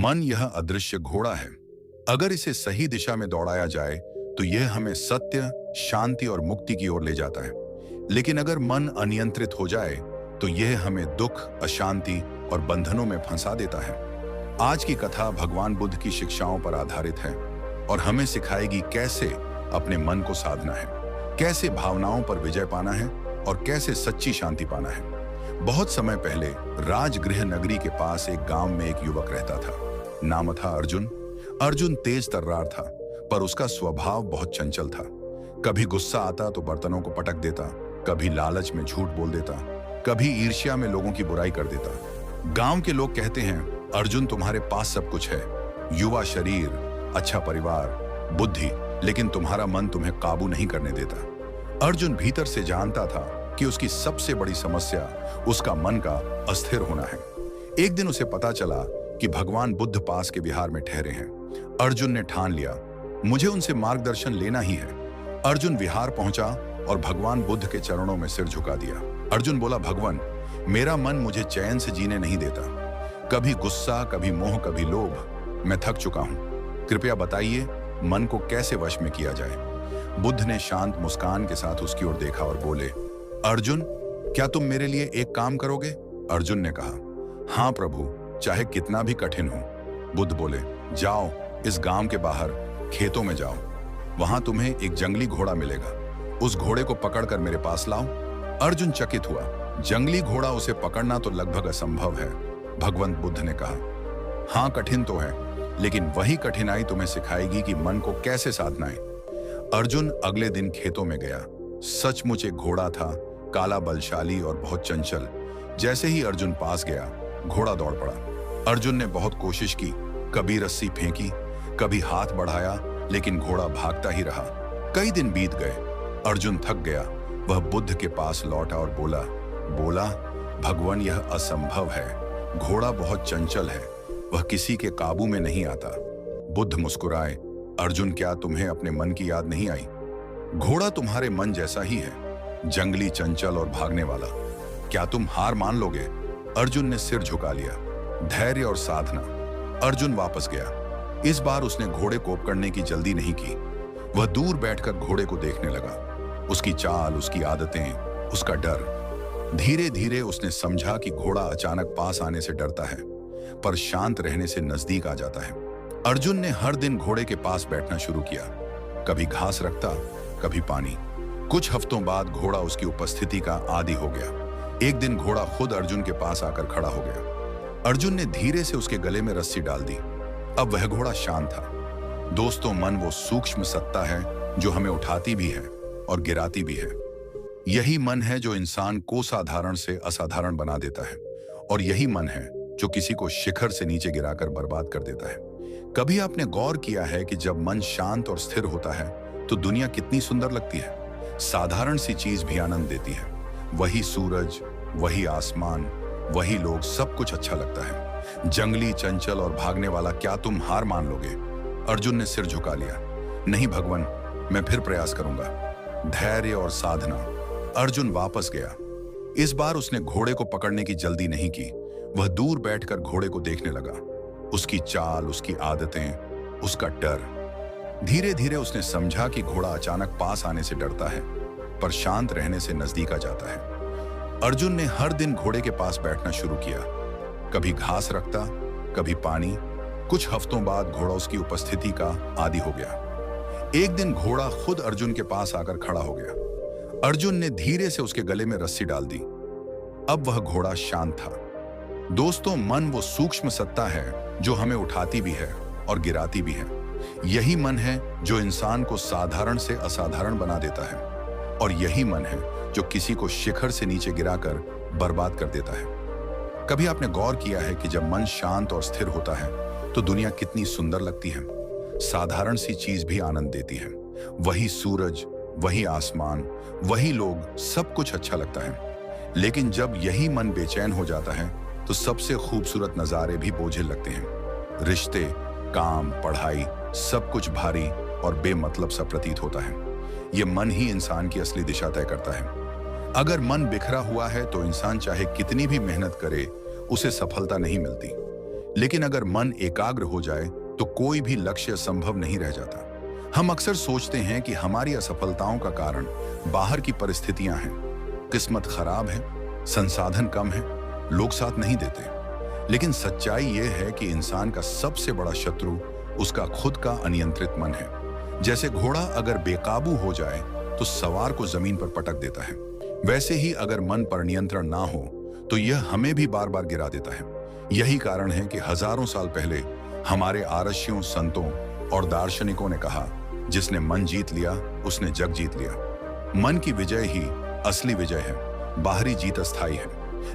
मन यह अदृश्य घोड़ा है। अगर इसे सही दिशा में दौड़ाया जाए तो यह हमें सत्य, शांति और मुक्ति की ओर ले जाता है। लेकिन अगर मन अनियंत्रित हो जाए तो यह हमें दुख, अशांति और बंधनों में फंसा देता है। आज की कथा भगवान बुद्ध की शिक्षाओं पर आधारित है और हमें सिखाएगी कैसे अपने मन को साधना है, कैसे भावनाओं पर विजय पाना है और कैसे सच्ची शांति पाना है। बहुत समय पहले राजगृह नगरी के पास एक गांव में एक युवक रहता था। नाम था अर्जुन। अर्जुन तेज तर्रार था, पर उसका स्वभाव बहुत चंचल था। कभी गुस्सा आता तो बर्तनों को पटक देता, कभी लालच में झूठ बोल देता, कभी ईर्ष्या में लोगों की बुराई कर देता। गांव के लोग कहते हैं, अर्जुन तुम्हारे पास सब कुछ है, युवा शरीर, अच्छा परिवार, बुद्धि, लेकिन तुम्हारा मन तुम्हें काबू नहीं करने देता। अर्जुन भीतर से जानता था कि उसकी सबसे बड़ी समस्या उसका मन का अस्थिर होना है। एक दिन उसे पता चला कि भगवान बुद्ध पास के विहार में ठहरे हैं। अर्जुन ने ठान लिया, मुझे उनसे मार्गदर्शन लेना ही है। अर्जुन विहार पहुंचा और भगवान बुद्ध के चरणों में सिर झुका दिया। अर्जुन बोला, भगवान, मेरा मन मुझे चैन से जीने नहीं देता। कभी गुस्सा, कभी मोह, कभी लोभ। मैं थक चुका हूं। कृपया बताइए मन को कैसे वश में किया जाए। बुद्ध ने शांत मुस्कान के साथ उसकी ओर देखा और बोले, अर्जुन, क्या तुम मेरे लिए एक काम करोगे? अर्जुन ने कहा, हाँ प्रभु, चाहे कितना भी कठिन हो। बुद्ध बोले, जाओ इस गांव के बाहर खेतों में जाओ, वहां तुम्हें एक जंगली घोड़ा मिलेगा। उस घोड़े को पकड़कर मेरे पास लाओ। अर्जुन चकित हुआ। जंगली घोड़ा, उसे पकड़ना तो लगभग असंभव है। भगवंत बुद्ध ने कहा, हाँ कठिन तो है, लेकिन वही कठिनाई तुम्हें सिखाएगी कि मन को कैसे साधना है। अर्जुन अगले दिन खेतों में गया। सचमुच एक घोड़ा था, काला, बलशाली और बहुत चंचल। जैसे ही अर्जुन पास गया, घोड़ा दौड़ पड़ा। अर्जुन ने बहुत कोशिश की, कभी रस्सी फेंकी, कभी हाथ बढ़ाया, लेकिन घोड़ा भागता ही रहा। कई दिन बीत गए। अर्जुन थक गया। वह बुद्ध के पास लौटा और बोला, भगवान, यह असंभव है। घोड़ा बहुत चंचल है, वह किसी के काबू में नहीं आता। बुद्ध मुस्कुराए, अर्जुन, क्या तुम्हें अपने मन की याद नहीं आई? घोड़ा तुम्हारे मन जैसा ही है, जंगली, चंचल और भागने वाला। क्या तुम हार मान लोगे? अर्जुन ने सिर झुका लिया। धैर्य और साधना। अर्जुन वापस गया। इस बार उसने घोड़े को पकड़ने की जल्दी नहीं की। वह दूर बैठकर घोड़े को देखने लगा, उसकी चाल, उसकी आदतें, उसका डर। धीरे धीरे उसने समझा कि घोड़ा अचानक पास आने से डरता है, पर शांत रहने से नजदीक आ जाता है। अर्जुन ने हर दिन घोड़े के पास बैठना शुरू किया। कभी घास रखता, कभी पानी। कुछ हफ्तों बाद घोड़ा उसकी उपस्थिति का आदी हो गया। एक दिन घोड़ा खुद अर्जुन के पास आकर खड़ा हो गया। अर्जुन ने धीरे से उसके गले में रस्सी डाल दी। अब वह घोड़ा शांत था। दोस्तों, मन वो सूक्ष्म सत्ता है जो हमें उठाती भी है और गिराती भी है। यही मन है जो इंसान को साधारण से असाधारण बना देता है, और यही मन है जो किसी को शिखर से नीचे गिराकर बर्बाद कर देता है। कभी आपने गौर किया है कि जब मन शांत और स्थिर होता है तो दुनिया कितनी सुंदर लगती है? साधारण सी चीज भी आनंद देती है। वही सूरज, वही आसमान, वही लोग, सब कुछ अच्छा लगता है। जंगली, चंचल और भागने वाला, क्या तुम हार मान लोगे? अर्जुन ने सिर झुका लिया। नहीं भगवान, मैं फिर प्रयास करूंगा। धैर्य और साधना। अर्जुन वापस गया। इस बार उसने घोड़े को पकड़ने की जल्दी नहीं की। वह दूर बैठकर घोड़े को देखने लगा, उसकी चाल, उसकी आदतें, उसका डर। धीरे धीरे उसने समझा कि घोड़ा अचानक पास आने से डरता है, पर शांत रहने से नजदीक आ जाता है। अर्जुन ने हर दिन घोड़े के पास बैठना शुरू किया। कभी घास रखता, कभी पानी। कुछ हफ्तों बाद घोड़ा उसकी उपस्थिति का आदी हो गया। एक दिन घोड़ा खुद अर्जुन के पास आकर खड़ा हो गया। अर्जुन ने धीरे से उसके गले में रस्सी डाल दी। अब वह घोड़ा शांत था। दोस्तों, मन वो सूक्ष्म सत्ता है जो हमें उठाती भी है और गिराती भी है। यही मन है जो इंसान को साधारण से असाधारण बना देता है, और यही मन है जो किसी को शिखर से नीचे गिराकर बर्बाद कर देता है। कभी आपने गौर किया है कि जब मन शांत और स्थिर होता है तो दुनिया कितनी सुंदर लगती है? साधारण सी चीज भी आनंद देती है। वही सूरज, वही आसमान, वही लोग, सब कुछ अच्छा लगता है। लेकिन जब यही मन बेचैन हो जाता है तो सबसे खूबसूरत नजारे भी बोझिल लगते हैं। रिश्ते, काम, पढ़ाई, सब कुछ भारी और बेमतलब सा प्रतीत होता है। ये मन ही इंसान की असली दिशा तय करता है। अगर मन बिखरा हुआ है तो इंसान चाहे कितनी भी मेहनत करे, उसे सफलता नहीं मिलती। लेकिन अगर मन एकाग्र हो जाए तो कोई भी लक्ष्य संभव नहीं रह जाता। हम अक्सर सोचते हैं कि हमारी असफलताओं का कारण बाहर की परिस्थितियां हैं, किस्मत खराब है, संसाधन कम है, लोग साथ नहीं देते। लेकिन सच्चाई यह है कि इंसान का सबसे बड़ा शत्रु उसका खुद का अनियंत्रित मन है। जैसे घोड़ा अगर बेकाबू हो जाए तो सवार को जमीन पर पटक देता है, वैसे ही अगर मन पर नियंत्रण ना हो तो यह हमें भी बार बार गिरा देता है। यही कारण है कि हजारों साल पहले हमारे आर्षियों, संतों और दार्शनिकों ने कहा, जिसने मन जीत लिया उसने जग जीत लिया। मन की विजय ही असली विजय है। बाहरी जीत अस्थायी है,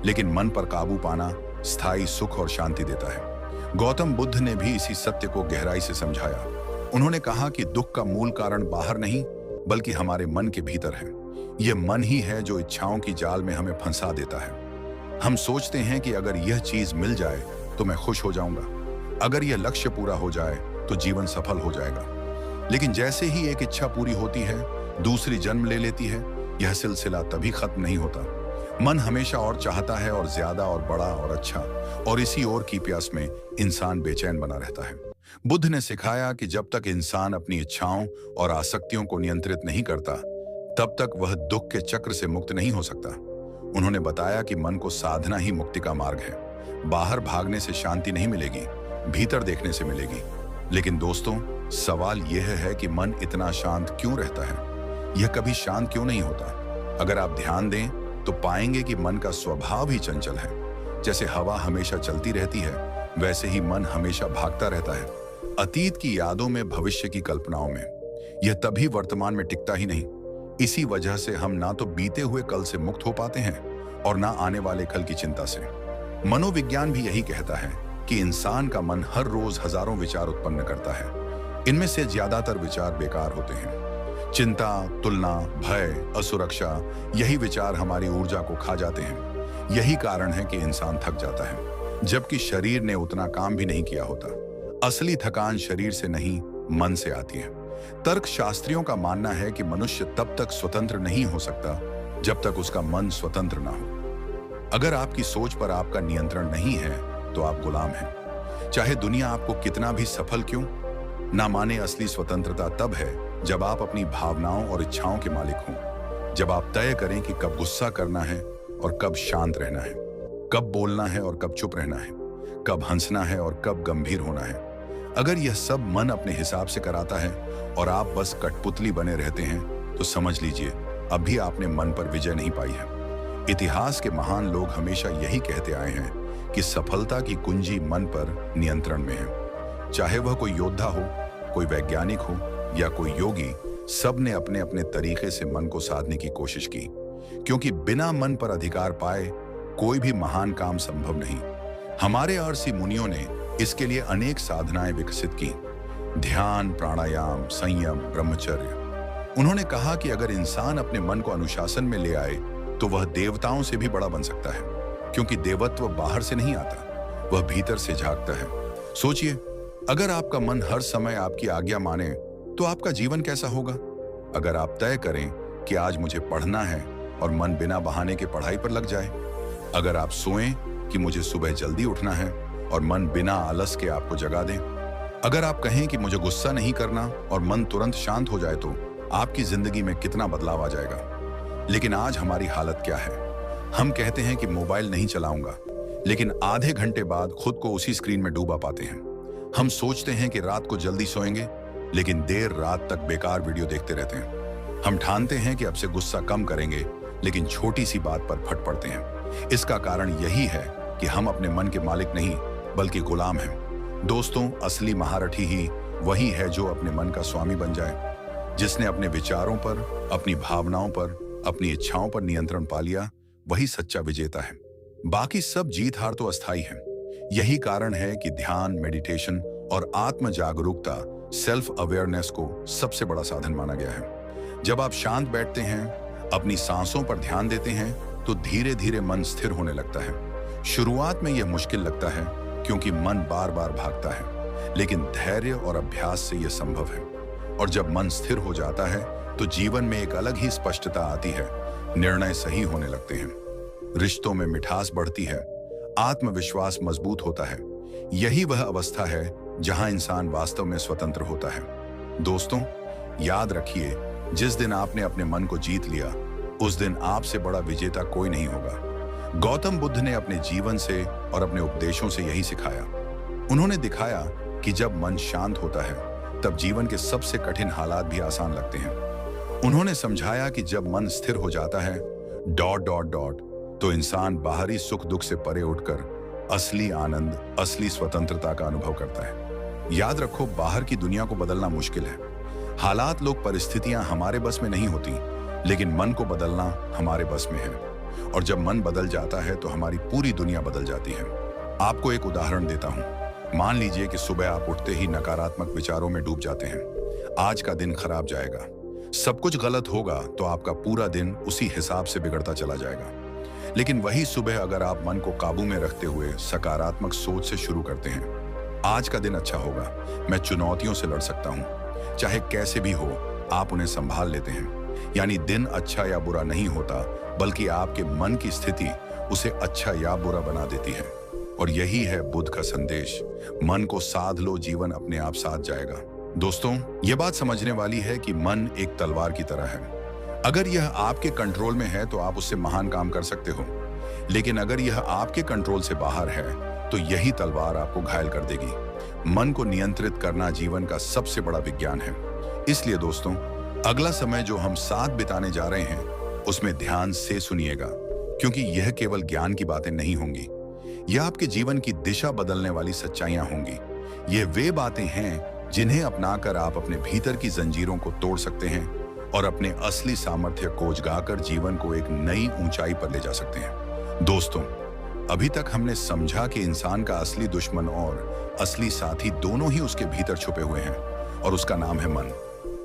लेकिन मन पर काबू पाना स्थायी सुख और शांति देता है। गौतम बुद्ध ने भी इसी सत्य को गहराई से समझाया। उन्होंने कहा कि दुख का मूल कारण बाहर नहीं बल्कि हमारे मन के भीतर है। यह मन ही है जो इच्छाओं की जाल में हमें फंसा देता है। हम सोचते हैं कि अगर यह चीज मिल जाए तो मैं खुश हो जाऊंगा, अगर यह लक्ष्य पूरा हो जाए तो जीवन सफल हो जाएगा। लेकिन जैसे ही एक इच्छा पूरी होती है, दूसरी जन्म ले लेती है। यह सिलसिला तभी खत्म नहीं होता। मन हमेशा और चाहता है, और ज्यादा और बड़ा और अच्छा, और इसी ओर की प्यास में इंसान बेचैन बना रहता है। बुद्ध ने सिखाया कि जब तक इंसान अपनी इच्छाओं और आसक्तियों को नियंत्रित नहीं करता, तब तक वह दुख के चक्र से मुक्त नहीं हो सकता। उन्होंने बताया कि मन को साधना ही मुक्ति का मार्ग है। बाहर भागने से शांति नहीं मिलेगी, भीतर देखने से मिलेगी। लेकिन दोस्तों, सवाल यह है कि मन इतना शांत क्यों रहता है? यह कभी शांत क्यों नहीं होता? अगर आप ध्यान दें तो पाएंगे कि मन का स्वभाव ही चंचल है। जैसे हवा हमेशा चलती रहती है, वैसे ही मन हमेशा भागता रहता है। अतीत की यादों में, भविष्य की कल्पनाओं में। यह तभी वर्तमान में टिकता ही नहीं। इसी वजह से हम ना तो बीते हुए कल से मुक्त हो पाते हैं और ना आने वाले कल की चिंता से। मनोविज्ञान भी यही कहता है कि इंसान का मन हर रोज हजारों विचार उत्पन्न करता है। इनमें से ज्यादातर विचार बेकार होते हैं। चिंता, तुलना, भय, असुरक्षा, यही विचार हमारी ऊर्जा को खा जाते हैं। यही कारण है कि इंसान थक जाता है, जबकि शरीर ने उतना काम भी नहीं किया होता। असली थकान शरीर से नहीं, मन से आती है। तर्क शास्त्रियों का मानना है कि मनुष्य तब तक स्वतंत्र नहीं हो सकता जब तक उसका मन स्वतंत्र ना हो। अगर आपकी सोच पर आपका नियंत्रण नहीं है तो आप गुलाम हैं। चाहे दुनिया आपको कितना भी सफल क्यों ना माने, असली स्वतंत्रता तब है जब आप अपनी भावनाओं और इच्छाओं के मालिक हों। जब आप तय करें कि कब गुस्सा करना है और कब शांत रहना है, कब बोलना है और कब चुप रहना है, कब हंसना है और कब गंभीर होना है। अगर यह सब मन अपने हिसाब से कराता है और आप बस कठपुतली बने रहते हैं, तो समझ लीजिए अभी आपने मन पर विजय नहीं पाई है। इतिहास के महान लोग हमेशा यही कहते आए हैं कि सफलता की कुंजी मन पर नियंत्रण में है। चाहे वह कोई योद्धा हो, कोई वैज्ञानिक हो या कोई योगी, सब ने अपने अपने तरीके से मन को साधने की कोशिश की, क्योंकि बिना मन पर अधिकार पाए कोई भी महान काम संभव नहीं। हमारे ऋषि मुनियों ने इसके लिए अनेक साधनाएं विकसित की, ध्यान, प्राणायाम, संयम, ब्रह्मचर्य। उन्होंने कहा कि अगर इंसान अपने मन को अनुशासन में ले आए तो वह देवताओं से भी बड़ा बन सकता है, क्योंकि देवत्व बाहर से नहीं आता, वह भीतर से झांकता है। सोचिए, अगर आपका मन हर समय आपकी आज्ञा माने तो आपका जीवन कैसा होगा? अगर आप तय करें कि आज मुझे पढ़ना है और मन बिना बहाने के पढ़ाई पर लग जाए, अगर आप सोएं कि मुझे सुबह जल्दी उठना है और मन बिना आलस के आपको जगा दें, अगर आप कहें कि मुझे गुस्सा नहीं करना और मन तुरंत शांत हो जाए, तो आपकी जिंदगी में कितना बदलाव आ जाएगा। लेकिन आज हमारी हालत क्या है? हम कहते हैं कि मोबाइल नहीं चलाऊंगा, लेकिन आधे घंटे बाद खुद को उसी स्क्रीन में डूबा पाते हैं। हम सोचते हैं कि रात को जल्दी सोएंगे, लेकिन देर रात तक बेकार वीडियो देखते रहते हैं। हम ठानते हैं कि अब से गुस्सा कम करेंगे, लेकिन छोटी सी बात पर फट पड़ते हैं। इसका कारण यही है कि हम अपने मन के मालिक नहीं बल्कि गुलाम हैं। दोस्तों, असली महारथी ही वही है जो अपने मन का स्वामी बन जाए, जिसने अपने विचारों पर, अपनी भावनाओं पर, अपनी इच्छाओं पर नियंत्रण पा लिया। वही सच्चा विजेता है। बाकी सब जीत हार तो अस्थायी है। यही कारण है कि ध्यान, मेडिटेशन और आत्म जागरूकता, सेल्फ अवेयरनेस को सबसे बड़ा साधन माना गया है। जब आप शांत बैठते हैं, अपनी सांसों पर ध्यान देते हैं, तो धीरे धीरे मन स्थिर होने लगता है। शुरुआत में यह मुश्किल लगता है क्योंकि मन बार बार भागता है, लेकिन धैर्य और अभ्यास से यह संभव है। और जब मन स्थिर हो जाता है तो जीवन में एक अलग ही स्पष्टता आती है। निर्णय सही होने लगते हैं, रिश्तों में मिठास बढ़ती है, आत्मविश्वास मजबूत होता है। यही वह अवस्था है जहां इंसान वास्तव में स्वतंत्र होता है। दोस्तों, याद रखिए, जिस दिन आपने अपने मन को जीत लिया, उस दिन आपसे बड़ा विजेता कोई नहीं होगा। गौतम बुद्ध ने अपने जीवन से और अपने उपदेशों से यही सिखाया। उन्होंने दिखाया कि जब मन शांत होता है, तब जीवन के सबसे कठिन हालात भी आसान लगते हैं। उन्होंने समझाया कि जब मन स्थिर हो जाता है ... तो इंसान बाहरी सुख दुख से परे उठकर असली आनंद, असली स्वतंत्रता का अनुभव करता है। याद रखो, बाहर की दुनिया को बदलना मुश्किल है। हालात, लोग, परिस्थितियां हमारे बस में नहीं होती, लेकिन मन को बदलना हमारे बस में है। और जब मन बदल जाता है तो हमारी पूरी दुनिया बदल जाती है। आपको एक उदाहरण देता हूं। मान लीजिए कि सुबह आप उठते ही नकारात्मक विचारों में डूब जाते हैं। आज का दिन खराब जाएगा, सब कुछ गलत होगा, तो आपका पूरा दिन उसी हिसाब से बिगड़ता चला जाएगा। लेकिन वही सुबह अगर आप मन को काबू में रखते हुए सकारात्मक सोच से शुरू करते हैं, आज का दिन अच्छा होगा, मैं चुनौतियों से लड़ सकता हूं, चाहे कैसे भी हो, आप उन्हें संभाल लेते हैं। यानी दिन अच्छा या बुरा नहीं होता, बल्कि आपके मन की स्थिति उसे अच्छा या बुरा बना देती है। और यही है बुद्ध का संदेश, मन को साध लो, जीवन अपने आप साध जाएगा। दोस्तों, यह बात समझने वाली है कि मन एक तलवार की तरह है। अगर यह आपके कंट्रोल में है तो आप उससे महान काम कर सकते हो, लेकिन अगर यह आपके कंट्रोल से बाहर है तो यही तलवार आपको घायल कर देगी। मन को नियंत्रित करना जीवन का सबसे बड़ा विज्ञान है। इसलिए दोस्तों, अगला समय जो हम साथ बिताने जा रहे हैं, उसमें ध्यान से सुनिएगा, क्योंकि यह केवल ज्ञान की बातें नहीं होंगी, यह आपके जीवन की दिशा बदलने वाली सच्चाइयां होंगी। यह वे बातें हैं जिन्हें अपनाकर आप अपने भीतर की जंजीरों को तोड़ सकते हैं और अपने असली सामर्थ्य को उजागर जीवन को एक नई ऊंचाई पर ले जा सकते हैं। दोस्तों, अभी तक हमने समझा कि इंसान का असली दुश्मन और असली साथी दोनों ही उसके भीतर छुपे हुए हैं, और उसका नाम है मन।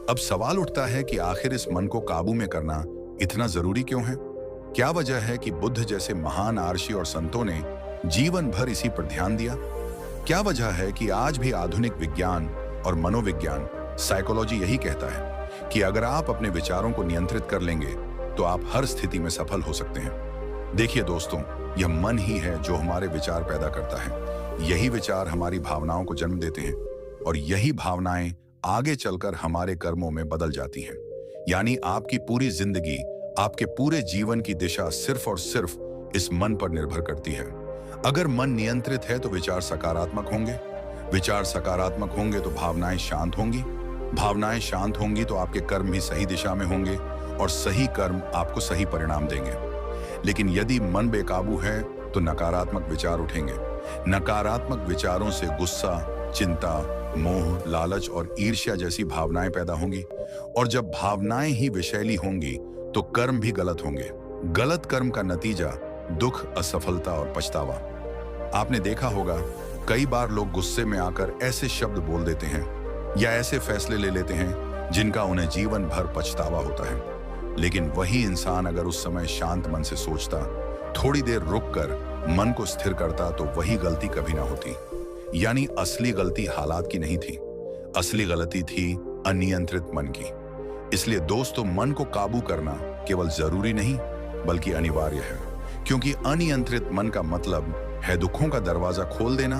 अब सवाल उठता है कि आखिर इस मन को काबू में करना इतना जरूरी क्यों है? क्या वजह है कि बुद्ध जैसे महान आर्षि और संतों ने जीवन भर इसी पर ध्यान दिया? क्या वजह है कि आज भी आधुनिक विज्ञान और मनोविज्ञान, साइकोलॉजी यही कहता है कि अगर आप अपने विचारों को नियंत्रित कर लेंगे तो आप हर स्थिति में सफल हो सकते हैं? देखिए दोस्तों, यह मन ही है जो हमारे विचार पैदा करता है। यही विचार हमारी भावनाओं को जन्म देते हैं, और यही भावनाएं आगे चलकर हमारे कर्मों में बदल जाती हैं। यानी आपकी पूरी जिंदगी, आपके पूरे जीवन की दिशा सिर्फ और सिर्फ इस मन पर निर्भर करती है। अगर मन नियंत्रित है तो विचार सकारात्मक होंगे, विचार सकारात्मक होंगे तो भावनाएं शांत होंगी, भावनाएं शांत होंगी तो आपके कर्म भी सही दिशा में होंगे, और सही कर्म आपको सही परिणाम देंगे। लेकिन यदि मन बेकाबू है तो नकारात्मक विचार उठेंगे। नकारात्मक विचारों से गुस्सा, चिंता, मोह, लालच और ईर्ष्या जैसी भावनाएं पैदा होंगी, और जब भावनाएं ही विषैली होंगी तो कर्म भी गलत होंगे। गलत कर्म का नतीजा दुख, असफलता और पछतावा। आपने देखा होगा, कई बार लोग गुस्से में आकर ऐसे शब्द बोल देते हैं या ऐसे फैसले ले लेते हैं जिनका उन्हें जीवन भर पछतावा होता है। लेकिन वही इंसान अगर उस समय शांत मन से सोचता, थोड़ी देर रुककर मन को स्थिर करता, तो वही गलती कभी ना होती। यानी असली गलती हालात की नहीं थी, असली गलती थी अनियंत्रित मन की। इसलिए दोस्तों, मन को काबू करना केवल जरूरी नहीं बल्कि अनिवार्य है, क्योंकि अनियंत्रित मन का मतलब है दुखों का दरवाजा खोल देना,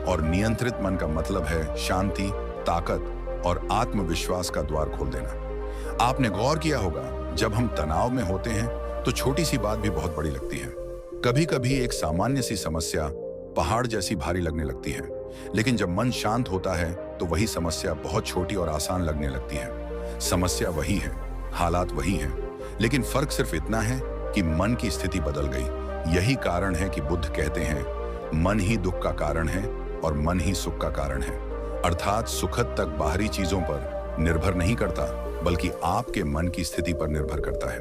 और नियंत्रित मन का मतलब है शांति, ताकत और आत्मविश्वास का द्वार खोल देना। आपने गौर किया होगा, जब हम तनाव में होते हैं तो छोटी सी बात भी बहुत बड़ी लगती है। कभी कभी एक सामान्य सी समस्या पहाड़ जैसी भारी लगने लगती है, लेकिन जब मन शांत होता है तो वही समस्या बहुत छोटी और आसान लगने लगती है। समस्या वही है, हालात वही हैं, लेकिन फर्क सिर्फ इतना है कि मन की स्थिति बदल गई। यही कारण है कि बुद्ध कहते हैं, मन ही दुख का कारण है और मन ही सुख का कारण है। अर्थात सुखद तक बाहरी चीजों पर निर्भर नहीं करता, बल्कि आपके मन की स्थिति पर निर्भर करता है।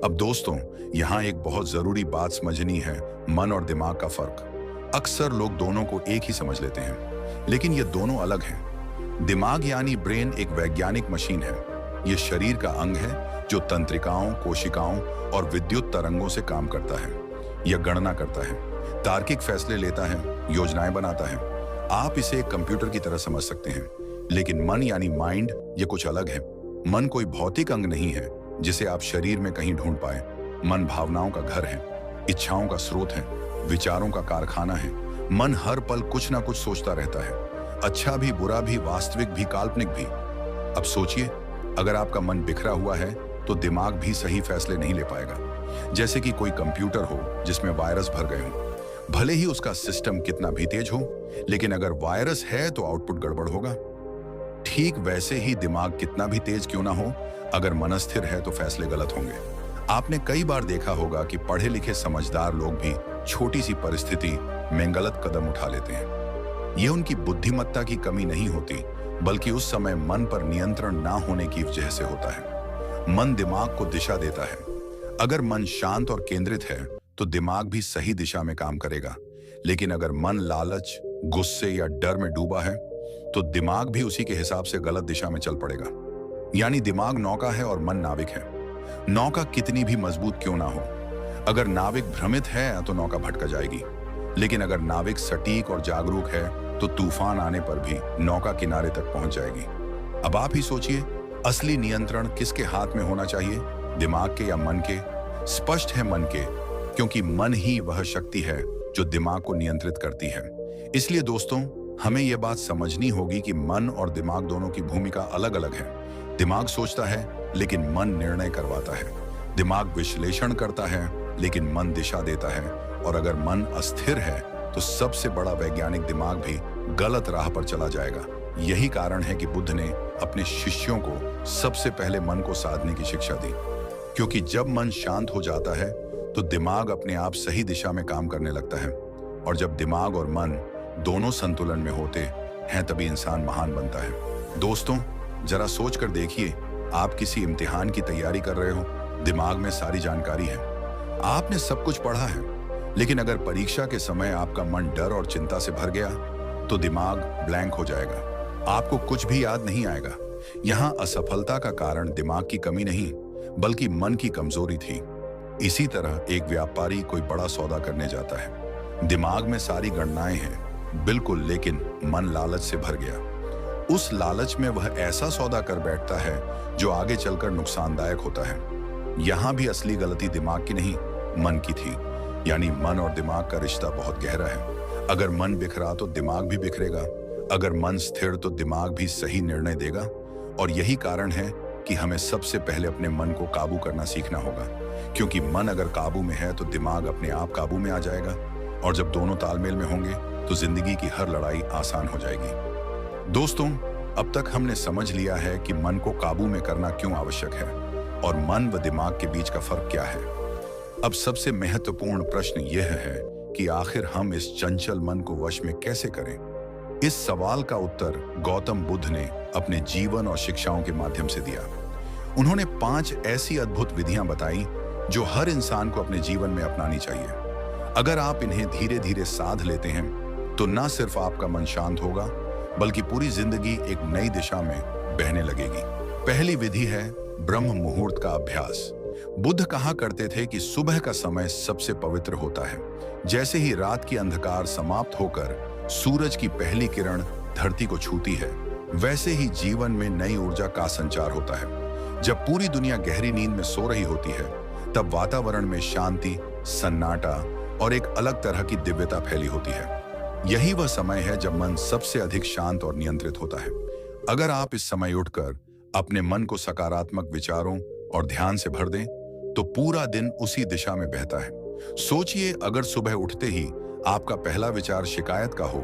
अब दोस्तों, यहाँ एक बहुत जरूरी बात समझनी है, मन और दिमाग का फर्क। अक्सर लोग दोनों को एक ही समझ लेते हैं, लेकिन ये दोनों अलग हैं। दिमाग यानी ब्रेन एक वैज्ञानिक मशीन है। ये शरीर का अंग है जो तंत्रिकाओं, कोशिकाओं और विद्युत तरंगों से काम करता है। यह गणना करता है, तार्किक फैसले लेता है, योजनाएं बनाता है। आप इसे एक कंप्यूटर की तरह समझ सकते हैं, लेकिन मन यानी माइंड, ये कुछ अलग है। मन कोई भौतिक अंग नहीं है जिसे आप शरीर में कहीं ढूंढ पाए। मन भावनाओं का घर है, इच्छाओं का स्रोत है, विचारों का कारखाना है। मन हर पल कुछ ना कुछ सोचता रहता है, अच्छा भी, बुरा भी, वास्तविक भी, काल्पनिक भी। अब सोचिए, अगर आपका मन बिखरा हुआ है तो दिमाग भी सही फैसले नहीं ले पाएगा। जैसे कि कोई कंप्यूटर हो जिसमें वायरस भर गए हों। भले ही उसका सिस्टम कितना भी तेज हो, लेकिन अगर वायरस है तो आउटपुट गड़बड़ होगा। ठीक वैसे ही दिमाग कितना भी तेज क्यों ना हो, अगर मन अस्थिर है तो फैसले गलत होंगे। आपने कई बार देखा होगा कि पढ़े लिखे समझदार लोग भी छोटी सी परिस्थिति में गलत कदम उठा लेते हैं। यह उनकी बुद्धिमत्ता की कमी नहीं होती, बल्कि उस समय मन पर नियंत्रण ना होने की वजह से होता है। मन दिमाग को दिशा देता है। अगर मन शांत और केंद्रित है तो दिमाग भी सही दिशा में काम करेगा। लेकिन अगर मन लालच, गुस्से या डर में डूबा है तो दिमाग भी उसी के हिसाब से गलत दिशा में चल पड़ेगा। यानी दिमाग नौका है और मन नाविक है। नौका कितनी भी मजबूत क्यों ना हो, अगर नाविक भ्रमित है तो नौका भटक जाएगी। लेकिन अगर नाविक सटीक और जागरूक है तो तूफान आने पर भी नौका किनारे तक पहुंच जाएगी। अब आप ही सोचिए, असली नियंत्रण किसके हाथ में होना चाहिए, दिमाग के या मन के? स्पष्ट है मन के, क्योंकि मन ही वह शक्ति है जो दिमाग को नियंत्रित करती है। इसलिए दोस्तों, हमें यह बात समझनी होगी कि मन और दिमाग दोनों की भूमिका अलग अलग है। दिमाग सोचता है लेकिन मन निर्णय करवाता है। दिमाग विश्लेषण करता है लेकिन मन दिशा देता है। और अगर मन अस्थिर है तो सबसे बड़ा वैज्ञानिक दिमाग भी गलत राह पर चला जाएगा। यही कारण है कि बुद्ध ने अपने शिष्यों को सबसे पहले मन को साधने की शिक्षा दी, क्योंकि जब मन शांत हो जाता है तो दिमाग अपने आप सही दिशा में काम करने लगता है। और जब दिमाग और मन दोनों संतुलन में होते हैं तभी इंसान महान बनता है। दोस्तों, जरा सोच कर देखिए, आप किसी इम्तिहान की तैयारी कर रहे हो, दिमाग में सारी जानकारी है, आपने सब कुछ पढ़ा है, लेकिन अगर परीक्षा के समय आपका मन डर और चिंता से भर गया तो दिमाग ब्लैंक हो जाएगा, आपको कुछ भी याद नहीं आएगा। यहाँ असफलता का कारण दिमाग की कमी नहीं, बल्कि मन की कमजोरी थी। इसी तरह एक व्यापारी कोई बड़ा सौदा करने जाता है, दिमाग में सारी गणनाएं हैं बिल्कुल, लेकिन मन लालच से भर गया। उस लालच में वह ऐसा सौदा कर बैठता है जो आगे चलकर नुकसानदायक होता है। यहां भी असली गलती दिमाग की नहीं, मन की थी। यानी मन और दिमाग का रिश्ता बहुत गहरा है। अगर मन बिखरा तो दिमाग भी बिखरेगा, अगर मन स्थिर तो दिमाग भी सही निर्णय देगा। और यही कारण है कि हमें सबसे पहले अपने मन को काबू करना सीखना होगा, क्योंकि मन अगर काबू में है तो दिमाग अपने आप काबू में आ जाएगा। और जब दोनों तालमेल में होंगे तो जिंदगी की हर लड़ाई आसान हो जाएगी। दोस्तों, अब तक हमने समझ लिया है कि मन को काबू में करना क्यों आवश्यक है और मन व दिमाग के बीच का फर्क क्या है। अब सबसे महत्वपूर्ण प्रश्न यह है कि आखिर हम इस चंचल मन को वश में कैसे करें। इस सवाल का उत्तर गौतम बुद्ध ने अपने जीवन और शिक्षाओं के माध्यम से दिया। उन्होंने 5 ऐसी अद्भुत विधियां बताई जो हर इंसान को अपने जीवन में अपनानी चाहिए। अगर आप इन्हें धीरे धीरे साध लेते हैं तो न सिर्फ आपका मन शांत होगा, बल्कि पूरी जिंदगी एक नई दिशा में बहने लगेगी। पहली विधि है ब्रह्म मुहूर्त का अभ्यास। बुद्ध कहा करते थे कि सुबह का समय सबसे पवित्र होता है। जैसे ही रात की अंधकार समाप्त होकर सूरज की पहली किरण धरती को छूती है, वैसे ही जीवन में नई ऊर्जा का संचार होता है। जब पूरी दुनिया गहरी नींद में सो रही होती है, तब वातावरण में शांति, सन्नाटा और एक अलग तरह की दिव्यता फैली होती है। यही वह समय है जब मन सबसे अधिक शांत और नियंत्रित होता है। अगर आप इस समय उठकर अपने मन को सकारात्मक विचारों और ध्यान से भर दें तो पूरा दिन उसी दिशा में बहता है। सोचिए, अगर सुबह उठते ही आपका पहला विचार शिकायत का हो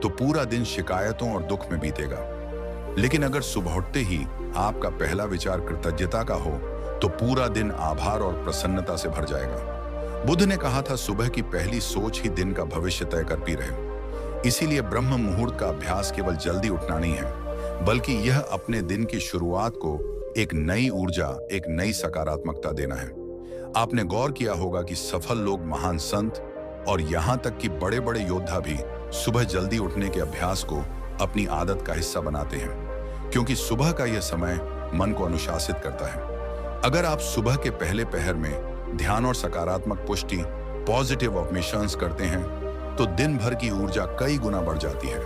तो पूरा दिन शिकायतों और दुख में बीतेगा। लेकिन अगर सुबह उठते ही आपका पहला विचार कृतज्ञता का हो तो पूरा दिन आभार और प्रसन्नता से भर जाएगा। बुद्ध ने कहा था, सुबह की पहली सोच ही दिन का भविष्य तय करती रहे। इसीलिए ब्रह्म मुहूर्त का अभ्यास केवल जल्दी उठना नहीं है, बल्कि यह अपने दिन की शुरुआत को एक नई ऊर्जा, एक नई सकारात्मकता देना है। आपने गौर किया होगा कि सफल लोग, महान संत और यहाँ तक कि बड़े बड़े योद्धा भी सुबह जल्दी उठने के अभ्यास को अपनी आदत का हिस्सा बनाते हैं, क्योंकि सुबह का यह समय मन को अनुशासित करता है। अगर आप सुबह के पहले पहर में ध्यान और सकारात्मक पुष्टि, पॉजिटिव अफर्मेशंस करते हैं तो दिन भर की ऊर्जा कई गुना बढ़ जाती है।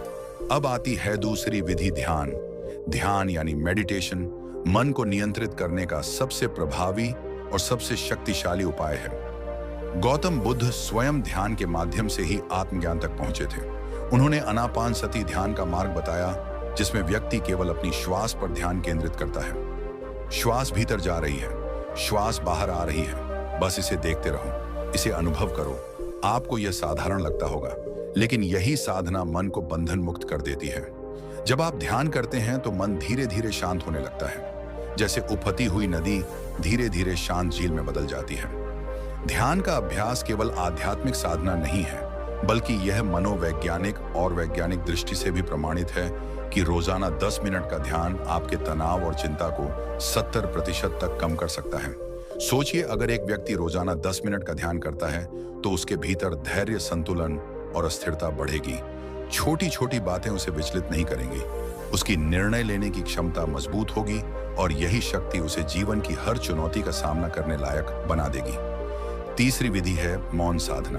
अब आती है दूसरी विधि, ध्यान। ध्यान यानी मेडिटेशन मन को नियंत्रित करने का सबसे प्रभावी और सबसे शक्तिशाली उपाय है। गौतम बुद्ध स्वयं ध्यान के माध्यम से ही आत्मज्ञान तक पहुंचे थे। उन्होंने आनापानसति ध्यान का मार्ग बताया, जिसमें व्यक्ति केवल अपनी श्वास पर ध्यान केंद्रित करता है। श्वास भीतर जा रही है, श्वास बाहर आ रही है, बस इसे देखते रहो, इसे अनुभव करो। आपको यह साधारण लगता होगा, लेकिन यही साधना मन को बंधन मुक्त कर देती है। जब आप ध्यान करते हैं तो मन धीरे धीरे शांत होने लगता है, जैसे उफती हुई नदी धीरे धीरे शांत झील में बदल जाती है। ध्यान का अभ्यास केवल आध्यात्मिक साधना नहीं है, बल्कि यह मनोवैज्ञानिक और वैज्ञानिक दृष्टि से भी प्रमाणित है कि रोजाना 10 मिनट का ध्यान आपके तनाव और चिंता को 70% तक कम कर सकता है। सोचिए, अगर एक व्यक्ति रोजाना 10 मिनट का ध्यान करता है तो उसके भीतर धैर्य, संतुलन और स्थिरता बढ़ेगी। छोटी छोटी बातें उसे विचलित नहीं करेंगी। उसकी निर्णय लेने की क्षमता मजबूत होगी और यही शक्ति उसे जीवन की हर चुनौती का सामना करने लायक बना देगी। तीसरी विधि है मौन साधना।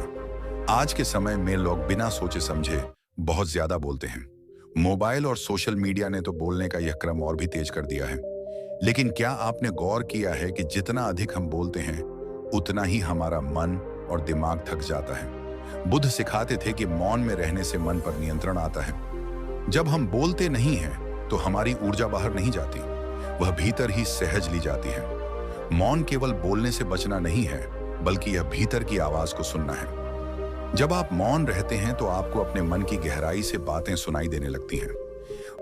आज के समय में लोग बिना सोचे समझे बहुत ज्यादा बोलते हैं। मोबाइल और सोशल मीडिया ने तो बोलने का यह क्रम और भी तेज कर दिया है। लेकिन क्या आपने गौर किया है कि जितना अधिक हम बोलते हैं, उतना ही हमारा मन और दिमाग थक जाता है। बुद्ध सिखाते थे कि मौन में रहने से मन पर नियंत्रण आता है। जब हम बोलते नहीं हैं, तो हमारी ऊर्जा बाहर नहीं जाती, वह भीतर ही सहज ली जाती है। मौन केवल बोलने से बचना नहीं है, बल्कि यह भीतर की आवाज को सुनना है। जब आप मौन रहते हैं तो आपको अपने मन की गहराई से बातें सुनाई देने लगती हैं।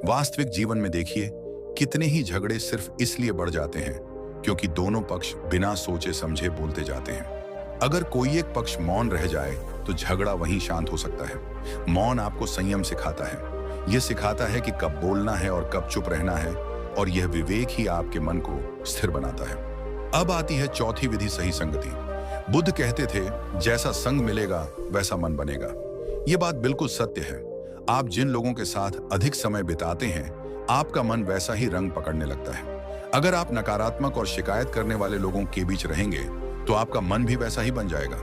वास्तविक जीवन में देखिए, कितने ही झगड़े सिर्फ इसलिए बढ़ जाते हैं क्योंकि दोनों पक्ष बिना सोचे समझे बोलते जाते हैं। अगर कोई एक पक्ष मौन रह जाए तो झगड़ा वहीं शांत हो सकता है। मौन आपको संयम सिखाता है। यह सिखाता है कि कब बोलना है और कब चुप रहना है, और यह विवेक ही आपके मन को स्थिर बनाता है। अब आती है चौथी विधि, सही संगति। बुद्ध कहते थे, जैसा संग मिलेगा वैसा मन बनेगा। यह बात बिल्कुल सत्य है। आप जिन लोगों के साथ अधिक समय बिताते हैं, आपका मन वैसा ही रंग पकड़ने लगता है। अगर आप नकारात्मक और शिकायत करने वाले लोगों के बीच रहेंगे तो आपका मन भी वैसा ही बन जाएगा।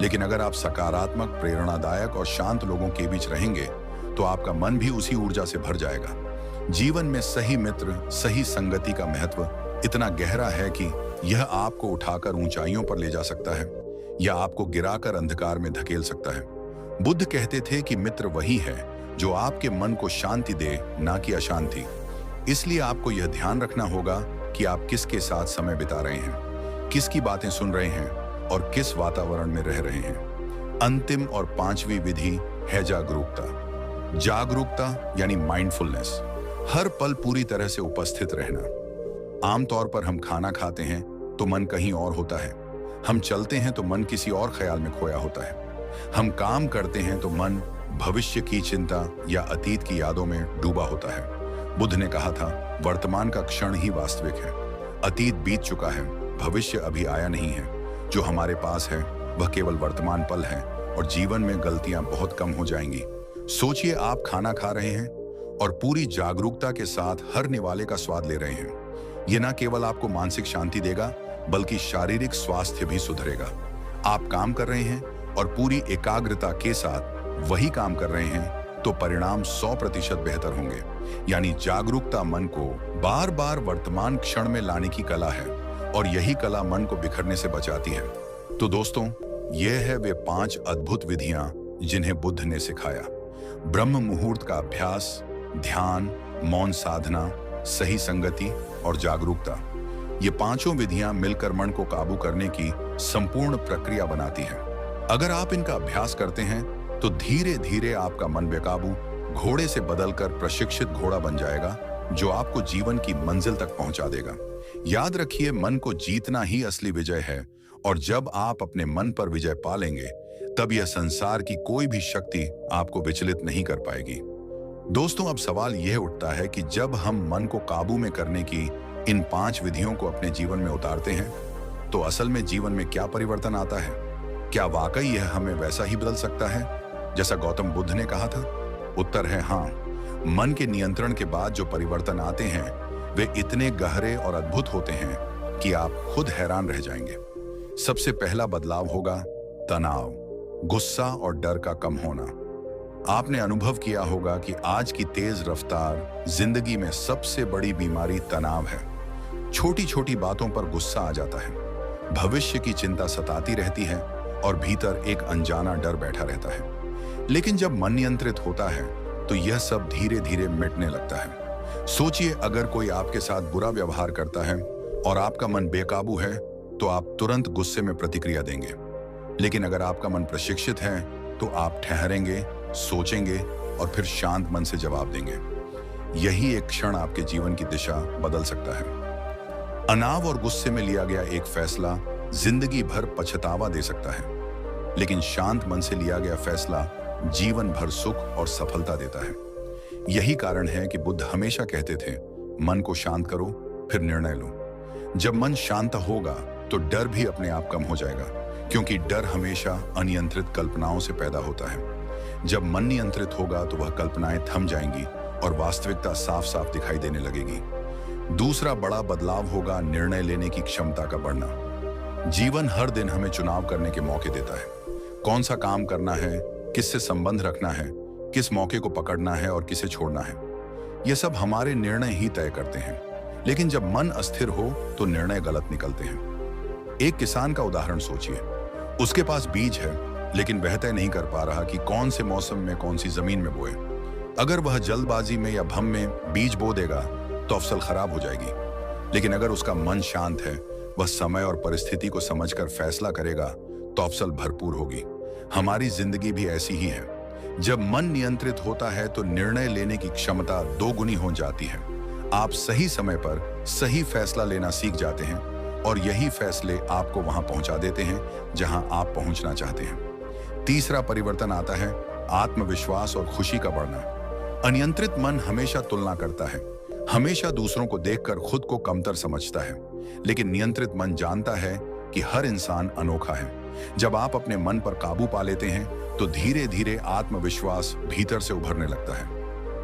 लेकिन अगर आप सकारात्मक, प्रेरणादायक और शांत लोगों के बीच रहेंगे तो आपका मन भी उसी ऊर्जा से भर जाएगा। जीवन में सही मित्र, सही संगति का महत्व इतना गहरा है कि यह आपको उठाकर ऊंचाइयों पर ले जा सकता है या आपको गिराकर अंधकार में धकेल सकता है। बुद्ध कहते थे कि मित्र वही है जो आपके मन को शांति दे, ना कि अशांति। इसलिए आपको यह ध्यान रखना होगा कि आप किसके साथ समय बिता रहे हैं, किसकी बातें सुन रहे हैं और किस वातावरण में रह रहे हैं। अंतिम और पांचवी विधि है जागरूकता। जागरूकता यानी माइंडफुलनेस, हर पल पूरी तरह से उपस्थित रहना। आमतौर पर हम खाना खाते हैं तो मन कहीं और होता है, हम चलते हैं तो मन किसी और ख्याल में खोया होता है, हम काम करते हैं तो मन भविष्य की चिंता या अतीत की यादों में डूबा होता है। बुद्ध ने कहा था, वर्तमान का क्षण ही वास्तविक है। अतीत बीत चुका है, भविष्य अभी आया नहीं है। जो हमारे पास है वह केवल वर्तमान पल है और जीवन में गलतियां बहुत कम हो जाएंगी। सोचिए, आप खाना खा रहे हैं और पूरी जागरूकता के साथ हर निवाले का स्वाद ले रहे हैं। यह न केवल आपको मानसिक शांति देगा, बल्कि शारीरिक स्वास्थ्य भी सुधरेगा। आप काम कर रहे हैं और पूरी एकाग्रता के साथ वही काम कर रहे हैं तो परिणाम 100% बेहतर होंगे। यानी जागरूकता मन को बार बार वर्तमान क्षण में लाने की कला है और यही कला मन को बिखरने से बचाती है। तो दोस्तों, यह है वे 5 अद्भुत विधियां जिन्हें बुद्ध ने सिखाया। ब्रह्म मुहूर्त का अभ्यास, ध्यान, मौन साधना, सही संगति और जागरूकता। ये पांचों विधियां मिलकर मन को काबू करने की संपूर्ण प्रक्रिया बनाती हैं। अगर आप इनका अभ्यास करते हैं तो धीरे धीरे आपका मन बेकाबू घोड़े से बदलकर प्रशिक्षित घोड़ा बन जाएगा, जो आपको जीवन की मंजिल तक पहुंचा देगा। याद रखिए, मन को जीतना ही असली विजय है, और जब आप अपने मन पर विजय पा लेंगे, तब यह संसार की कोई भी शक्ति आपको विचलित नहीं कर पाएगी। दोस्तों, अब सवाल यह उठता है कि जब हम मन को काबू में करने की इन 5 विधियों को अपने जीवन में उतारते हैं, तो असल में जीवन में क्या परिवर्तन आता है? क्या वाकई यह हमें वैसा ही बदल सकता है जैसा गौतम बुद्ध ने कहा था? उत्तर है हाँ। मन के नियंत्रण के बाद जो परिवर्तन आते हैं, वे इतने गहरे और अद्भुत होते हैं कि आप खुद हैरान रह जाएंगे। सबसे पहला बदलाव होगा तनाव, गुस्सा और डर का कम होना। आपने अनुभव किया होगा कि आज की तेज रफ्तार जिंदगी में सबसे बड़ी बीमारी तनाव है। छोटी छोटी बातों पर गुस्सा आ जाता है, भविष्य की चिंता सताती रहती है और भीतर एक अनजाना डर बैठा रहता है। लेकिन जब मन नियंत्रित होता है तो यह सब धीरे धीरे मिटने लगता है। सोचिए, अगर कोई आपके साथ बुरा व्यवहार करता है और आपका मन बेकाबू है तो आप तुरंत गुस्से में प्रतिक्रिया देंगे। लेकिन अगर आपका मन प्रशिक्षित है तो आप ठहरेंगे, सोचेंगे और फिर शांत मन से जवाब देंगे। यही एक क्षण आपके जीवन की दिशा बदल सकता है। अनाव और गुस्से में लिया गया एक फैसला जिंदगी भर पछतावा दे सकता है, लेकिन शांत मन से लिया गया फैसला जीवन भर सुख और सफलता देता है। यही कारण है कि बुद्ध हमेशा कहते थे, मन को शांत करो फिर निर्णय लो। जब मन शांत होगा तो डर भी अपने आप कम हो जाएगा, क्योंकि डर हमेशा अनियंत्रित कल्पनाओं से पैदा होता है। जब मन नियंत्रित होगा तो वह कल्पनाएं थम जाएंगी और वास्तविकता साफ साफ दिखाई देने लगेगी। दूसरा बड़ा बदलाव होगा निर्णय लेने की क्षमता का बढ़ना। जीवन हर दिन हमें चुनाव करने के मौके देता है। कौन सा काम करना है, किससे संबंध रखना है, किस मौके को पकड़ना है और किसे छोड़ना है, यह सब हमारे निर्णय ही तय करते हैं। लेकिन जब मन अस्थिर हो तो निर्णय गलत निकलते हैं। एक किसान का उदाहरण सोचिए। उसके पास बीज है, लेकिन वह तय नहीं कर पा रहा कि कौन से मौसम में कौन सी जमीन में बोए। अगर वह जल्दबाजी में या भ्रम में बीज बो देगा तो फसल खराब हो जाएगी। लेकिन अगर उसका मन शांत है, वह समय और परिस्थिति को समझकर फैसला करेगा तो फसल भरपूर होगी। हमारी जिंदगी भी ऐसी ही है। जब मन नियंत्रित होता है तो निर्णय लेने की क्षमता दोगुनी हो जाती है। आप सही समय पर सही फैसला लेना सीख जाते हैं और यही फैसले आपको वहां पहुंचा देते हैं जहां आप पहुंचना चाहते हैं। तीसरा परिवर्तन आता है आत्मविश्वास और खुशी का बढ़ना। अनियंत्रित मन हमेशा तुलना करता है, हमेशा दूसरों को देखकर खुद को कमतर समझता है। लेकिन नियंत्रित मन जानता है कि हर इंसान अनोखा है। जब आप अपने मन पर काबू पा लेते हैं तो धीरे धीरे आत्मविश्वास भीतर से उभरने लगता है।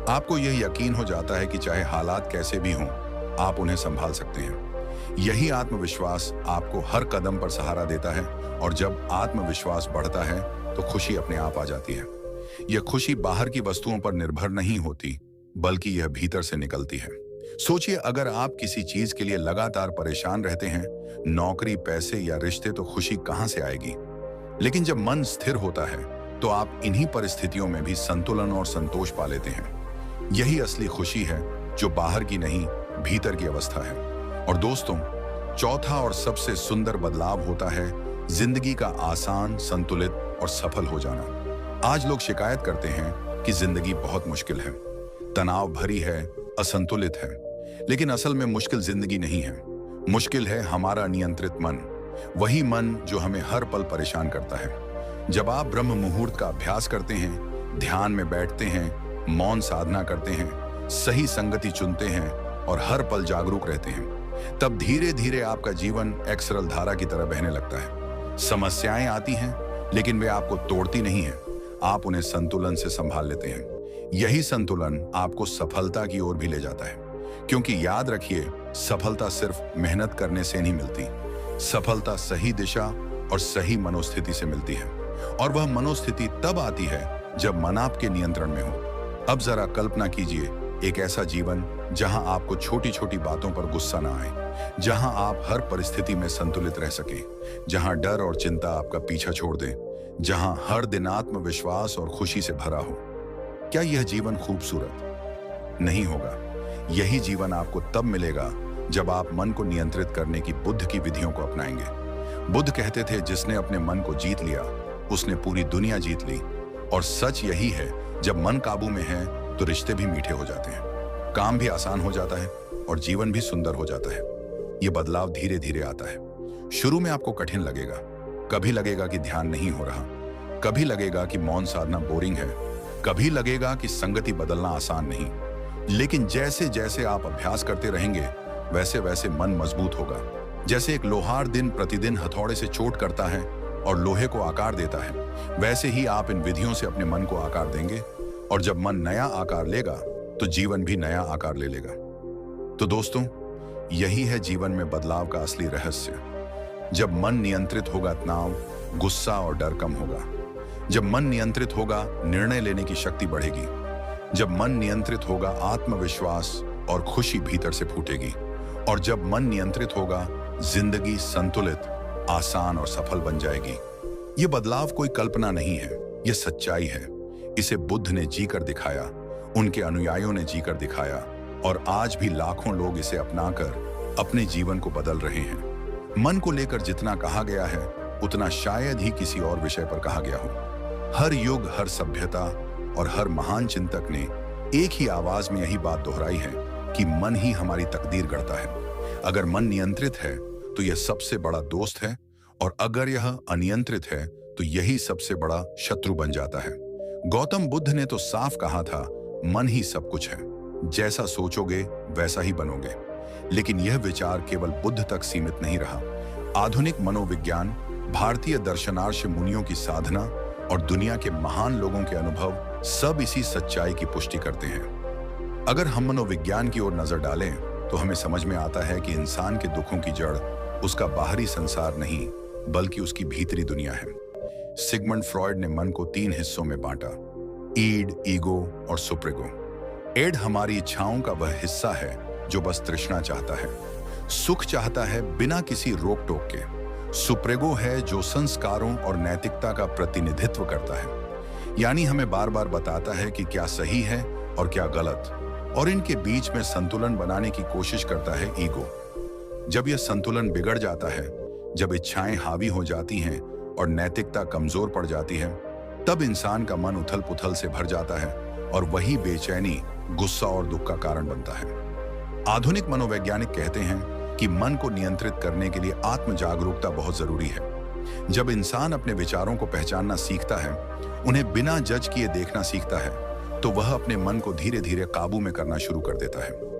आपको यह यकीन हो जाता है कि चाहे हालात कैसे भी हों, आप उन्हें संभाल सकते हैं। यही आत्मविश्वास आपको हर कदम पर सहारा देता है और जब आत्मविश्वास बढ़ता है तो खुशी अपने आप आ जाती है। यह खुशी बाहर की वस्तुओं पर निर्भर नहीं होती, बल्कि यह भीतर से निकलती है। सोचिए, अगर आप किसी चीज के लिए लगातार परेशान रहते हैं, नौकरी, पैसे या रिश्ते, तो खुशी कहां से आएगी? लेकिन जब मन स्थिर होता है तो आप इन्हीं परिस्थितियों में भी संतुलन और संतोष पा लेते हैं। यही असली खुशी है, जो बाहर की नहीं, भीतर की अवस्था है। और दोस्तों, चौथा और सबसे सुंदर बदलाव होता है जिंदगी का आसान, संतुलित और सफल हो जाना। आज लोग शिकायत करते हैं कि जिंदगी बहुत मुश्किल है, तनाव भरी है, असंतुलित है। लेकिन असल में मुश्किल जिंदगी नहीं है, मुश्किल है हमारा नियंत्रित मन। वही मन जो हमें हर पल परेशान करता है। जब आप ब्रह्म मुहूर्त का अभ्यास करते हैं, ध्यान में बैठते हैं, मौन साधना करते हैं, सही संगति चुनते हैं और हर पल जागरूक रहते हैं, तब धीरे धीरे आपका जीवन एक सरल धारा की तरह बहने लगता है। समस्याएं आती हैं, लेकिन वे आपको तोड़ती नहीं हैं, आप उन्हें संतुलन से संभाल लेते हैं। यही संतुलन आपको सफलता की ओर भी ले जाता है, क्योंकि याद रखिए, सफलता सिर्फ मेहनत करने से नहीं मिलती। सफलता सही दिशा और सही मनोस्थिति से मिलती है, और वह मनोस्थिति तब आती है जब मन आपके नियंत्रण में हो। अब जरा कल्पना कीजिए एक ऐसा जीवन जहां आपको छोटी छोटी बातों पर गुस्सा ना आए, जहां आप हर परिस्थिति में संतुलित रह सके, जहां डर और चिंता आपका पीछा छोड़ दे, जहां हर दिन आत्मविश्वास और खुशी से भरा हो। क्या यह जीवन खूबसूरत नहीं होगा? यही जीवन आपको तब मिलेगा जब आप मन को नियंत्रित करने की बुद्ध की विधियों को अपनाएंगे। बुद्ध कहते थे, जिसने अपने मन को जीत लिया उसने पूरी दुनिया जीत ली। और सच यही है, जब मन काबू में है तो रिश्ते भी मीठे हो जाते हैं, काम भी आसान हो जाता है और जीवन भी सुंदर हो जाता है। ये बदलाव धीरे धीरे आता है। शुरू में आपको कठिन लगेगा, कभी लगेगा कि ध्यान नहीं हो रहा, कभी लगेगा कि मौन साधना बोरिंग है, कभी लगेगा कि संगति बदलना आसान नहीं। लेकिन जैसे जैसे आप अभ्यास करते रहेंगे, वैसे वैसे मन मजबूत होगा। जैसे एक लोहार दिन प्रतिदिन हथौड़े से चोट करता है और लोहे को आकार देता है, वैसे ही आप इन विधियों से अपने मन को आकार देंगे, और जब मन नया आकार लेगा तो जीवन भी नया आकार ले लेगा। तो दोस्तों, यही है जीवन में बदलाव का असली रहस्य। जब मन नियंत्रित होगा, तनाव, गुस्सा और डर कम होगा। जब मन नियंत्रित होगा, निर्णय लेने की शक्ति बढ़ेगी। जब मन नियंत्रित होगा, आत्मविश्वास और खुशी भीतर से फूटेगी। और जब मन नियंत्रित होगा, जिंदगी संतुलित, आसान और सफल बन जाएगी। ये बदलाव कोई कल्पना नहीं है, ये सच्चाई है। इसे बुद्ध ने जीकर दिखाया, उनके अनुयायियों ने जीकर दिखाया और आज भी लाखों लोग इसे अपनाकर अपने जीवन को बदल रहे हैं। मन को लेकर जितना कहा गया है उतना शायद ही किसी और विषय पर कहा गया हो। हर युग, हर सभ्यता और हर महान चिंतक ने एक ही आवाज में यही बात दोहराई है कि मन ही हमारी तकदीर गढ़ता है। अगर मन नियंत्रित है तो यह सबसे बड़ा दोस्त है और अगर यह अनियंत्रित है तो यही सबसे बड़ा शत्रु बन जाता है। गौतम बुद्ध ने तो साफ कहा था, मन ही सब कुछ है, जैसा सोचोगे वैसा ही बनोगे। लेकिन यह विचार केवल बुद्ध तक सीमित नहीं रहा। आधुनिक मनोविज्ञान, भारतीय दर्शनार्थ मुनियों की साधना और दुनिया के महान लोगों के अनुभव सब इसी सच्चाई की पुष्टि करते हैं। अगर हम मनोविज्ञान की ओर नजर डालें तो हमें समझ में आता है कि इंसान के दुखों की जड़ उसका बाहरी संसार नहीं बल्कि उसकी भीतरी दुनिया है। सिगमंड फ्रॉयड ने मन को 3 हिस्सों में बांटा, ईड, ईगो और सुप्रेगो। एड हमारी इच्छाओं का वह हिस्सा है जो बस तृष्णा चाहता है, सुख चाहता है बिना किसी रोक टोक के। सुप्रेगो है जो संस्कारों और नैतिकता का प्रतिनिधित्व करता है, यानी हमें बार बार बताता है कि क्या सही है और क्या गलत, और इनके बीच में संतुलन बनाने की कोशिश करता है ईगो। जब यह संतुलन बिगड़ जाता है, जब इच्छाएं हावी हो जाती हैं और नैतिकता कमजोर पड़ जाती है, तब इंसान का मन उथल पुथल से भर जाता है और वही बेचैनी, गुस्सा और दुख का कारण बनता है। आधुनिक मनोवैज्ञानिक कहते हैं कि मन को नियंत्रित करने के लिए आत्म जागरूकता बहुत जरूरी है। जब इंसान अपने विचारों को पहचानना सीखता है, उन्हें बिना जज किए देखना सीखता है, तो वह अपने मन को धीरे धीरे काबू में करना शुरू कर देता है।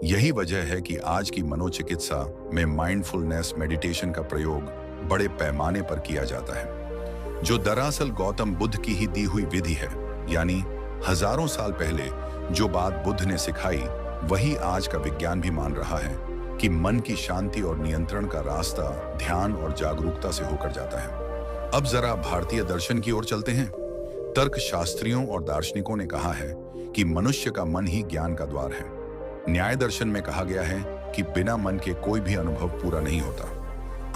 यही वजह है कि आज की मनोचिकित्सा में माइंडफुलनेस मेडिटेशन का प्रयोग बड़े पैमाने पर किया जाता है, जो दरअसल गौतम बुद्ध की ही दी हुई विधि है। यानी हजारों साल पहले जो बात बुद्ध ने सिखाई वही आज का विज्ञान भी मान रहा है कि मन की शांति और नियंत्रण का रास्ता ध्यान और जागरूकता से होकर जाता है। अब जरा भारतीय दर्शन की ओर चलते हैं। तर्कशास्त्रियों और दार्शनिकों ने कहा है कि मनुष्य का मन ही ज्ञान का द्वार है। न्याय दर्शन में कहा गया है कि बिना मन के कोई भी अनुभव पूरा नहीं होता।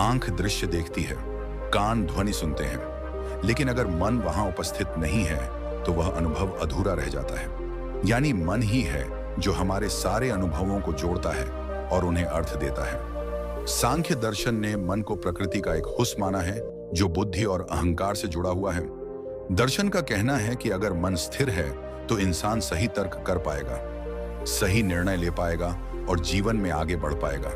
आंख दृश्य देखती है, कान ध्वनि सुनते हैं, लेकिन अगर मन वहां उपस्थित नहीं है तो वह अनुभव अधूरा रह जाता है। यानी मन ही है जो हमारे सारे अनुभवों को जोड़ता है और उन्हें अर्थ देता है। सांख्य दर्शन ने मन को प्रकृति का एक हुस्न माना है जो बुद्धि और अहंकार से जुड़ा हुआ है। दर्शन का कहना है कि अगर मन स्थिर है तो इंसान सही तर्क कर पाएगा, सही निर्णय ले पाएगा और जीवन में आगे बढ़ पाएगा।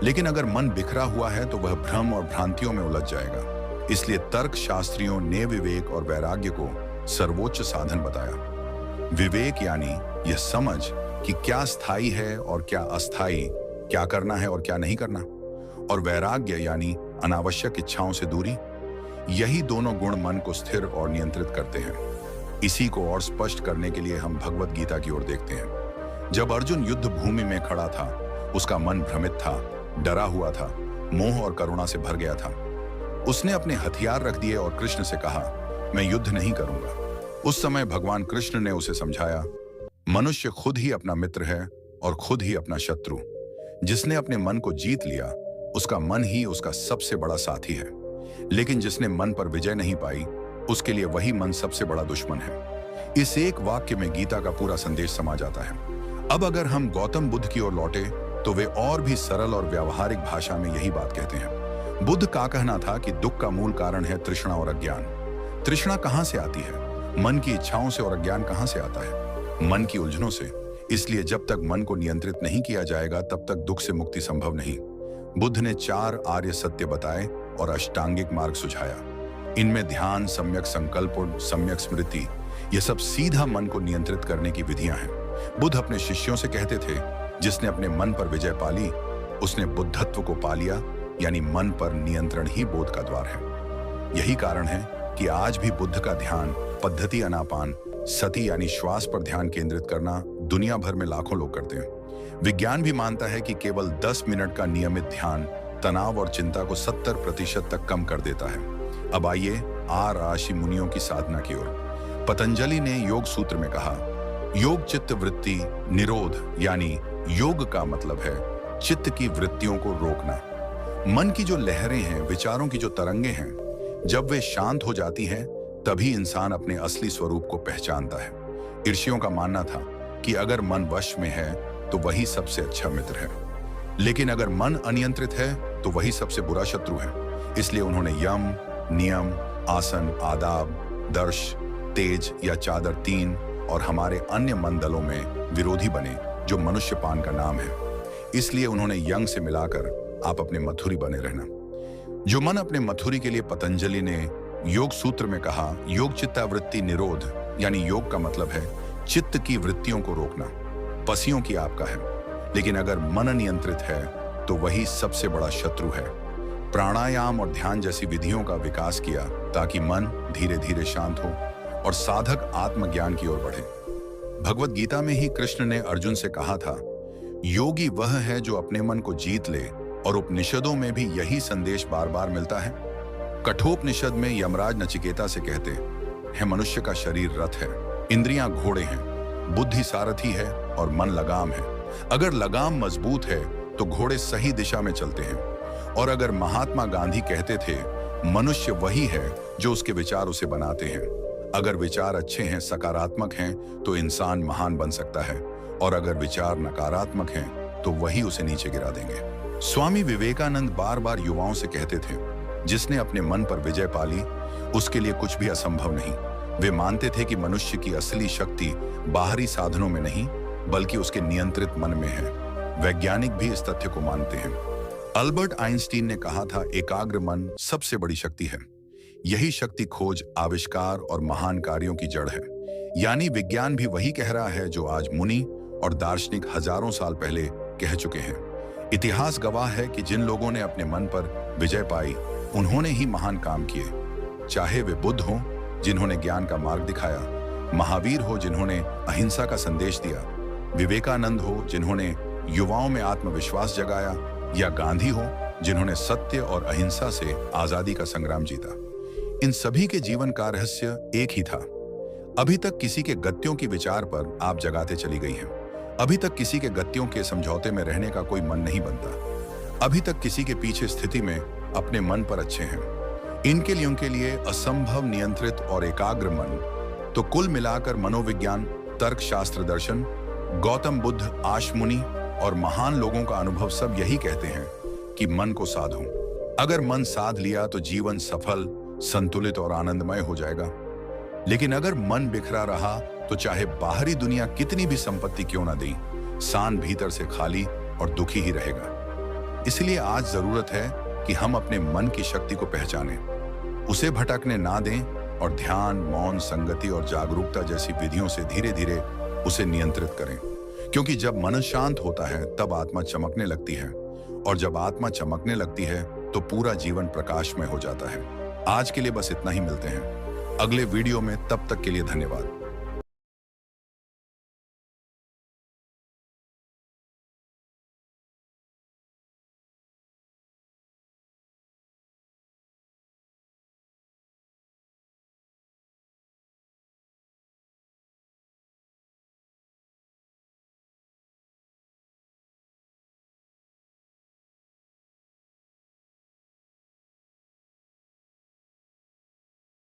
लेकिन अगर मन बिखरा हुआ है तो वह भ्रम और भ्रांतियों में उलझ जाएगा। इसलिए तर्क शास्त्रियों ने विवेक और वैराग्य को सर्वोच्च साधन बताया। विवेक यानी यह समझ कि क्या स्थायी है और क्या अस्थायी, क्या करना है और क्या नहीं करना, और वैराग्य यानी अनावश्यक इच्छाओं से दूरी। यही दोनों गुण मन को स्थिर और नियंत्रित करते हैं। इसी को और स्पष्ट करने के लिए हम भगवत गीता की ओर देखते हैं। जब अर्जुन युद्ध भूमि में खड़ा था, उसका मन भ्रमित था, डरा हुआ था, मोह और करुणा से भर गया था। उसने अपने हथियार रख दिए और कृष्ण से कहा, मैं युद्ध नहीं करूंगा। उस समय भगवान कृष्ण ने उसे समझाया, मनुष्य खुद ही अपना मित्र है और खुद ही अपना शत्रु। जिसने अपने मन को जीत लिया, उसका मन ही उसका सबसे बड़ा साथी है। लेकिन जिसने मन पर विजय नहीं पाई, उसके लिए वही मन सबसे बड़ा दुश्मन है। इस एक वाक्य में गीता का पूरा संदेश समा जाता है। अब अगर हम गौतम बुद्ध की ओर लौटे तो वे और भी सरल और व्यावहारिक भाषा में यही बात कहते हैं। बुद्ध का कहना था कि दुख का मूल कारण है तृष्णा और अज्ञान। तृष्णा कहां से आती है? मन की इच्छाओं से। और अज्ञान कहां से आता है? मन की उलझनों से। इसलिए जब तक मन को नियंत्रित नहीं किया जाएगा तब तक दुख से मुक्ति संभव नहीं। बुद्ध ने 4 आर्य सत्य बताए और अष्टांगिक मार्ग सुझाया। इनमें ध्यान, सम्यक संकल्प और सम्यक स्मृति, ये सब सीधा मन को नियंत्रित करने की विधियां हैं। बुद्ध अपने शिष्यों से कहते थे, जिसने अपने मन पर विजय पा ली उसने बुद्धत्व को पा लिया। यानी मन पर नियंत्रण ही बोध का द्वार है। यही कारण है कि आज भी बुद्ध का ध्यान पद्धति अनापान सती यानी श्वास पर ध्यान केंद्रित करना दुनिया भर में लाखों लोग करते हैं। विज्ञान भी मानता है कि केवल 10 मिनट का नियमित ध्यान तनाव और चिंता को 70% तक कम कर देता है। अब आइए ऋषि मुनियों की साधना की ओर। पतंजलि ने योग सूत्र में कहा, योग चित्त वृत्ति निरोध, यानी योग का मतलब है चित्त की वृत्तियों को रोकना। मन की जो लहरें हैं, विचारों की जो तरंगे हैं, जब वे शांत हो जाती हैं, तभी इंसान अपने असली स्वरूप को पहचानता है। ऋषियों का मानना था कि अगर मन वश में है तो वही सबसे अच्छा मित्र है, लेकिन अगर मन अनियंत्रित है तो वही सबसे बुरा शत्रु है। इसलिए उन्होंने यम, नियम, आसन, आदाब, दर्श, तेज या चादर 3 और हमारे अन्य मन दलों में विरोधी बने, जो मनुष्यपान का नाम है। इसलिए उन्होंने यंग से मिलाकर आप अपने मथुरी बने रहना। जो मन अपने मथुरी के लिए पतंजलि ने योग सूत्र में कहा, योग चित्तावृत्ति निरोध, यानी योग का मतलब है चित्त की वृत्तियों को रोकना, पसियों की आपका है। लेकिन अगर मन नियंत्रित है तो वही सबसे बड़ा शत्रु है। प्राणायाम और ध्यान जैसी विधियों का विकास किया ताकि मन धीरे धीरे शांत हो और साधक आत्मज्ञान की ओर बढ़े। भगवत गीता में ही कृष्ण ने अर्जुन से कहा था, योगी वह है जो अपने मन को जीत ले, और उपनिषदों में भी यही संदेश बार बार मिलता है। कठोपनिषद में यमराज नचिकेता से कहते हैं, मनुष्य का शरीर रथ है, इंद्रियां घोड़े हैं, बुद्धि सारथी है और मन लगाम है। अगर लगाम मजबूत है तो घोड़े सही दिशा में चलते हैं। और अगर महात्मा गांधी कहते थे, मनुष्य वही है जो उसके विचार उसे बनाते हैं। अगर विचार अच्छे हैं, सकारात्मक हैं, तो इंसान महान बन सकता है, और अगर विचार नकारात्मक हैं तो वही उसे नीचे गिरा देंगे। स्वामी विवेकानंद बार बार युवाओं से कहते थे, जिसने अपने मन पर विजय पाली उसके लिए कुछ भी असंभव नहीं। वे मानते थे कि मनुष्य की असली शक्ति बाहरी साधनों में नहीं बल्कि उसके नियंत्रित मन में है। वैज्ञानिक भी इस तथ्य को मानते हैं। अल्बर्ट आइंस्टीन ने कहा था, एकाग्र मन सबसे बड़ी शक्ति है। यही शक्ति खोज, आविष्कार और महान कार्यों की जड़ है। यानी विज्ञान भी वही कह रहा है जो आज मुनि और दार्शनिक हजारों साल पहले कह चुके हैं। इतिहास गवाह है कि जिन लोगों ने अपने मन पर विजय पाई उन्होंने ही महान काम किए। चाहे वे बुद्ध हों जिन्होंने ज्ञान का मार्ग दिखाया, महावीर हो जिन्होंने अहिंसा का संदेश दिया, विवेकानंद हो जिन्होंने युवाओं में आत्मविश्वास जगाया, या गांधी हो जिन्होंने सत्य और अहिंसा से आजादी का संग्राम जीता। इन सभी के जीवन का रहस्य एक ही था। अभी तक किसी के गत्यों की विचार पर आप जगाते चली गई हैं। अभी तक किसी के गत्यों के समझौते में रहने का कोई मन नहीं बनता। अभी तक किसी के पीछे स्थिति में अपने मन पर अच्छे हैं। इनके लिए उनके लिए असंभव नियंत्रित और एकाग्र मन। तो कुल मिलाकर मनोविज्ञान, तर्कशास्त्र, दर्शन, गौतम बुद्ध, आशमुनि और महान लोगों का अनुभव सब यही कहते हैं कि मन को साधो। अगर मन साध लिया तो जीवन सफल, संतुलित और आनंदमय हो जाएगा। लेकिन अगर मन बिखरा रहा तो चाहे बाहरी दुनिया कितनी भी संपत्ति क्यों ना दे, इंसान भीतर से खाली और दुखी ही रहेगा। इसलिए आज जरूरत है कि हम अपने मन की शक्ति को पहचानें, उसे भटकने ना दें और ध्यान, मौन, संगति और जागरूकता जैसी विधियों से धीरे धीरे उसे नियंत्रित करें। क्योंकि जब मन शांत होता है तब आत्मा चमकने लगती है, और जब आत्मा चमकने लगती है तो पूरा जीवन प्रकाशमय हो जाता है। आज के लिए बस इतना ही, मिलते हैं अगले वीडियो में। तब तक के लिए धन्यवाद।